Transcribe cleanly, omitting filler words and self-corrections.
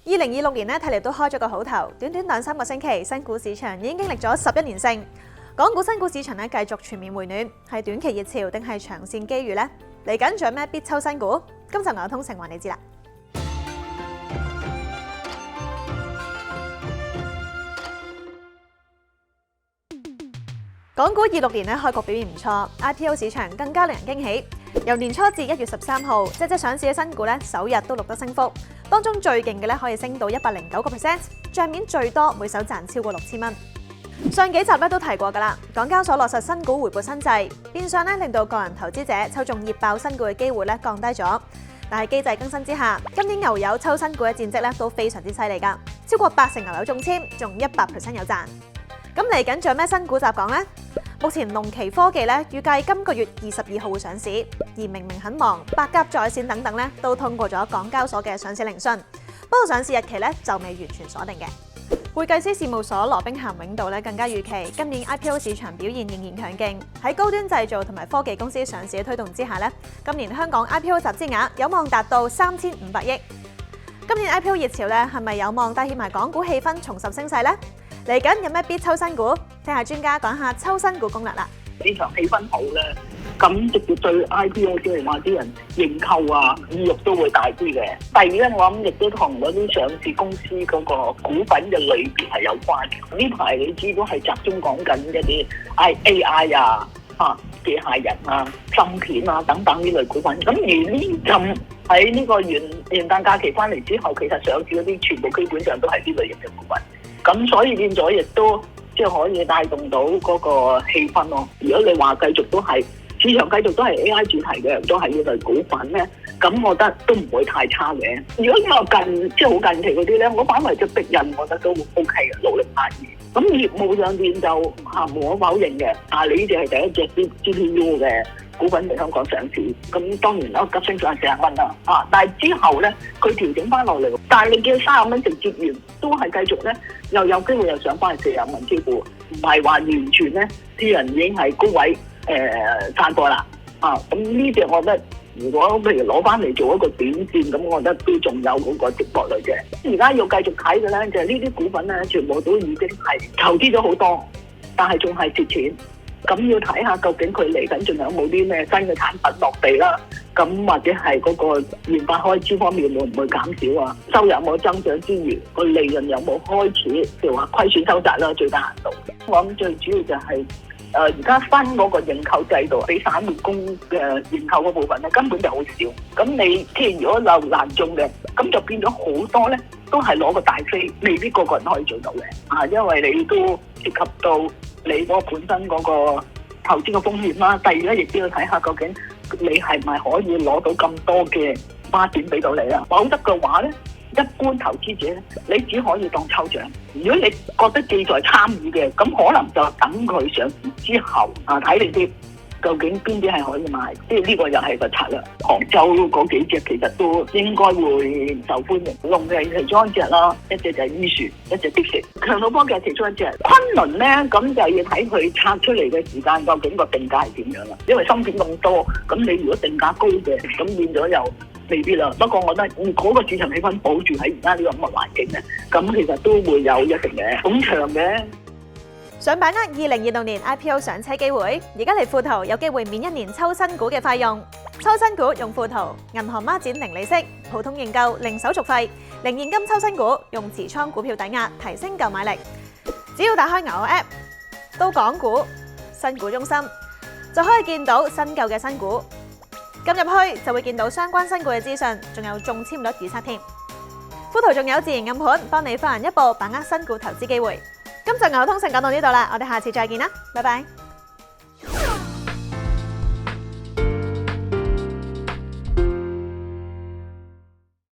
2026年咧睇嚟都開咗個好頭，短短2-3個星期，新股市場已經經歷咗11連勝。港股新股市場咧繼續全面回暖，係短期熱潮定係長線機遇呢？嚟緊仲有咩必抽新股？今集牛通勝話你知啦。港股26年咧開局表現唔錯 ，IPO 市場更加令人驚喜。由年初至1月13號，隻上市嘅新股咧首日都錄得升幅，當中最勁嘅咧可以升到109%，帳面最多每手賺超過6000蚊。上幾集咧都提過㗎啦，港交所落實新股回撥新制，變相咧令到個人投資者抽中熱爆新股嘅機會咧降低咗。但係機制更新之下，今年牛友抽新股嘅戰績咧都非常之犀利㗎，超過80%牛友中籤，仲100%有賺。咁嚟緊仲有咩新股集講呢？目前龍旗科技咧預計今個月22號會上市，而明明很忙、百甲在線等等咧都通過咗港交所嘅上市聆訊，不過上市日期咧就未完全鎖定嘅。會計師事務所羅兵咸永道咧更加預期今年 IPO 市場表現仍然強勁，喺高端製造同埋科技公司上市嘅推動之下咧，今年香港 IPO 集資額有望達到3500億。今年 IPO 熱潮咧係咪有望帶起埋港股氣氛重拾升勢呢？嚟緊有咩必抽新股？聽下專家講下抽新股攻略啦。市場氣氛好咧，咁直接對 IPO 即係話啲人認購啊意欲都會大啲嘅。第二咧，我諗亦都同嗰啲上市公司嗰個股份嘅類別係有關嘅。呢排你知都係集中講緊一啲 AI 啊、機械人啊、芯片啊等等呢類股份。咁而呢陣喺呢個元旦假期翻嚟之後，其實上市嗰啲全部基本上都係呢類型嘅股份。咁所以變咗亦都即係可以帶動到嗰個氣氛咯。如果你話繼續都係市場繼續都係 AI 主題嘅，都係呢類股份咧，咁我覺得都唔會太差嘅。如果你話即係好近期嗰啲咧，我反為隻逼人，我覺得都 OK 嘅，努力發現。咁業務上邊就無可否認嘅。你呢隻係第一隻 GPU 嘅股份嚟香港上市，咁當然啦，急升咗40蚊啦。但係之後咧，佢調整翻落嚟，但係你見30蚊直接完，都係繼續咧，又有機會又上翻去40蚊，幾乎唔係話完全咧，啲人已經係高位散貨啦。咁呢隻我覺得，如果譬如攞翻嚟做一個短線，咁我覺得都仲有嗰個值博率嘅。而家要繼續睇嘅咧，就係呢啲股份咧，全部都已經係投資咗好多，但係仲係蝕錢。咁要睇下究竟佢嚟緊仲有冇啲咩新嘅產品落地啦，咁或者係嗰個研發開支方面會唔會減少啊？收入有冇增長之餘，個利潤有冇開始譬如話虧損收窄啦？最大限度。我諗最主要就係而家新嗰個認購制度，俾散戶供嘅認購嗰部分咧根本就好少。咁你即係如果有難中嘅，咁就變咗好多咧，都係攞個大飛，未必個人可以做到嘅。因為你都涉及到你嗰個本身嗰個投資嘅風險啦。第二咧，亦都要睇下究竟你係咪可以攞到咁多嘅孖展俾到你啦。否則嘅話咧，一般投資者咧，你只可以當抽獎。如果你覺得志在參與嘅，咁可能就等佢上市之後睇你啲究竟邊啲係可以買。即係呢個又係個策略。杭州嗰幾隻其實都應該會受歡迎。龍嘅其中一隻啦，一隻就係依樹，一隻的士。強島科技係其中一隻。昆侖咧，咁就要睇佢拆出嚟嘅時間，究竟個定價係點樣啦。因為芯片咁多，咁你如果定價高嘅，咁變咗又未必啦。不過我覺得嗰個市場氣氛保住喺而家呢個咁嘅環境咧，咁其實都會有一定嘅捧場嘅。想把握2026年 IPO 上車機會，而家嚟富途有機會免1年抽新股嘅費用。抽新股用富途，銀行孖展零利息，普通認購零手續費，零現金抽新股，用持倉股票抵押提升購買力。只要打開牛 App， 到港股新股中心，就可以見到新舊嘅新股。撳入去就會見到相關新股嘅資訊，仲有中籤率預測添。富途仲有自營暗盤，幫你快人一步把握新股投資機會。今集牛通勝講到呢度啦，我哋下次再見啦，拜拜。